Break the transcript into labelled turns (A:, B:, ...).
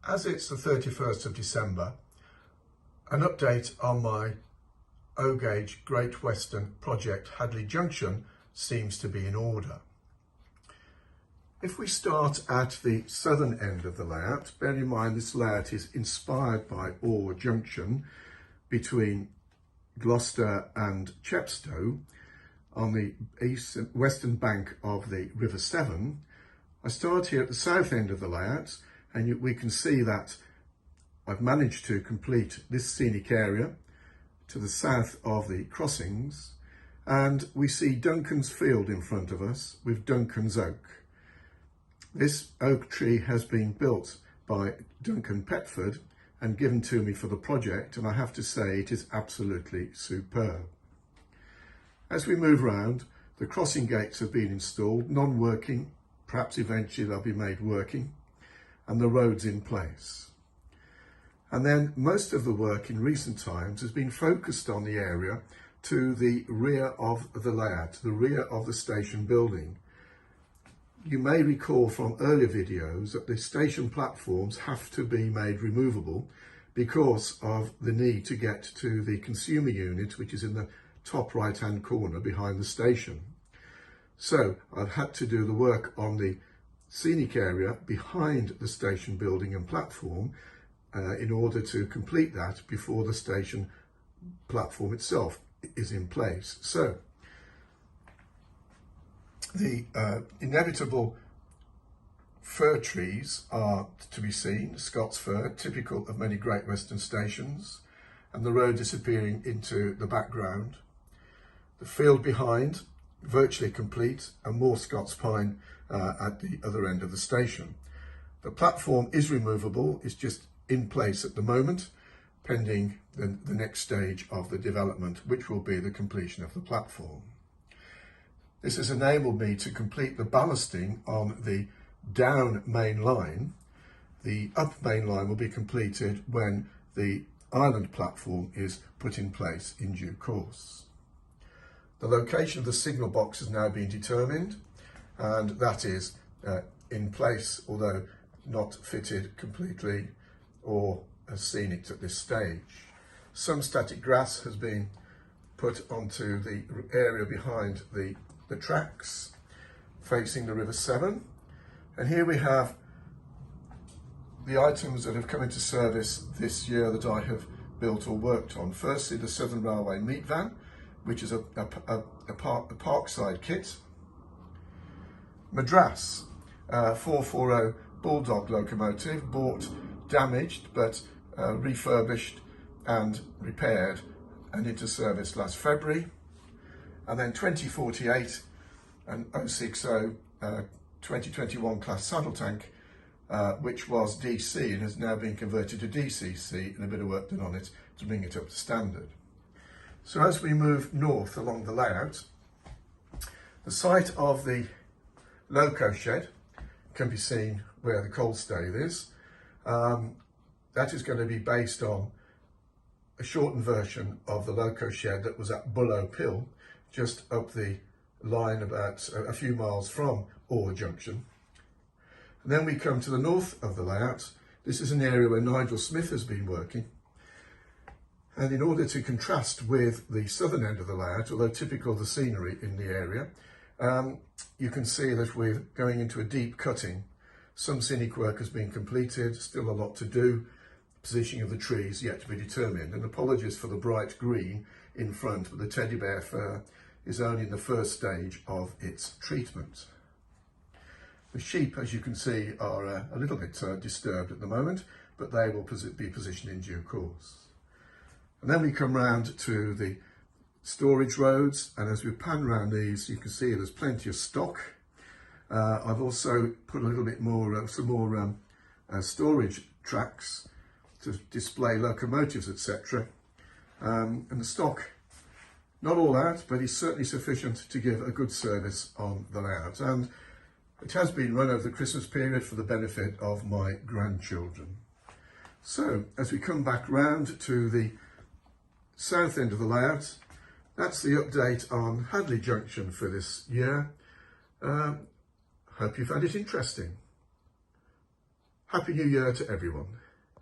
A: As it's the 31st of December, an update on my O-Gauge Great Western project Hadley Junction seems to be in order. If we start at the southern end of the layout, bear in mind this layout is inspired by Orr Junction between Gloucester and Chepstow on the western bank of the River Severn. I start here at the south end of the layout, and we can see that I've managed to complete this scenic area to the south of the crossings, and we see Duncan's Field in front of us with Duncan's Oak. This oak tree has been built by Duncan Petford and given to me for the project, and I have to say it is absolutely superb. As we move round, the crossing gates have been installed, non-working, perhaps eventually they'll be made working, and the road's in place. And then most of the work in recent times has been focused on the area to the rear of the layout, the rear of the station building. You may recall from earlier videos that the station platforms have to be made removable because of the need to get to the consumer unit, which is in the top right hand corner behind the station. So I've had to do the work on the scenic area behind the station building and platform in order to complete that before the station platform itself is in place. So the inevitable fir trees are to be seen, Scots fir, typical of many Great Western stations, and the road disappearing into the background. The field behind, virtually complete, and more Scots pine at the other end of the station. The platform is removable, it's just in place at the moment, pending the next stage of the development, which will be the completion of the platform. This has enabled me to complete the ballasting on the down main line. The up main line will be completed when the island platform is put in place in due course. The location of the signal box has now been determined, and that is in place, although not fitted completely or has seen it at this stage. Some static grass has been put onto the area behind the tracks facing the River Severn, and here we have the items that have come into service this year that I have built or worked on. Firstly, the Southern Railway meat van, which is a parkside kit. Madras 440 Bulldog locomotive, bought damaged but refurbished and repaired and into service last February. And then 2048 and 060 2021 class saddle tank, which was DC and has now been converted to DCC, and a bit of work done on it to bring it up to standard. So as we move north along the layout, the site of the loco shed can be seen where the coal stave is. That is going to be based on a shortened version of the loco shed that was at Bullow Pill, just up the line about a few miles from Orr Junction. And then we come to the north of the layout. This is an area where Nigel Smith has been working. And in order to contrast with the southern end of the layout, although typical of the scenery in the area, you can see that we're going into a deep cutting. Some scenic work has been completed, still a lot to do. Positioning of the trees yet to be determined. And apologies for the bright green in front, but the teddy bear fir is only in the first stage of its treatment. The sheep, as you can see, are a little bit disturbed at the moment, but they will be positioned in due course. And then we come round to the storage roads, and as we pan around these, you can see there's plenty of stock. I've also put a little bit more, some more storage tracks to display locomotives, etc. And the stock, not all out, but is certainly sufficient to give a good service on the layout. And it has been run over the Christmas period for the benefit of my grandchildren. So as we come back round to the south end of the layout, that's the update on Hadley Junction for this year. Hope you found it interesting. Happy New Year to everyone.